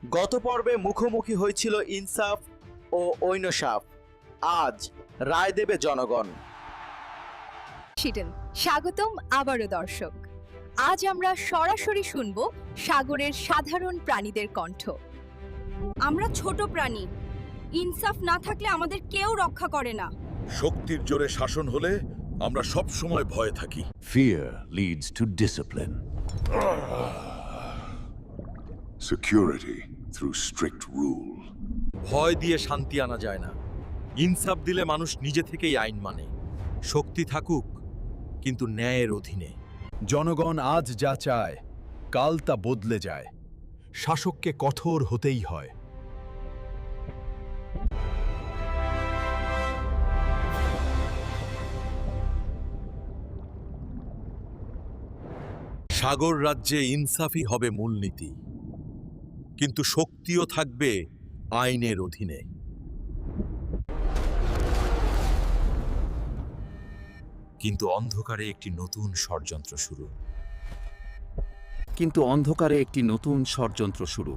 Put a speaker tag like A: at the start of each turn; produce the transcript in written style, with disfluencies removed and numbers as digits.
A: গত পর্বে মুখোমুখি হয়েছিল ইনসাফ ও ঐনসাফ। আজ রায় দেবে জনগণ।
B: স্বাগতম আবারও দর্শক। আজ আমরা সরাসরি শুনব সাগরের সাধারণ প্রাণীদের কণ্ঠ। আমরা ছোট প্রাণী, ইনসাফ না থাকলে আমাদের কেউ রক্ষা করে না।
C: শক্তির জোরে শাসন হলে আমরা সব সময় ভয়ে থাকি।
D: Fear leads to discipline.
E: Security through strict rule.
C: ভয় দিয়ে শান্তি আনা যায় না। ইনসাফ দিলে মানুষ নিজে থেকেই আইন মানে। শক্তি থাকুক, কিন্তু ন্যায়ের অধীনে।
F: জনগণ আজ যা চায়, কাল তা বদলে যায়। শাসককে কঠোর হতেই হয়।
C: সাগর রাজ্যে ইনসাফই হবে মূলনীতি, কিন্তু শক্তিও থাকবে আইনের অধীনে। কিন্তু অন্ধকারে একটি নতুন ষড়যন্ত্র শুরু।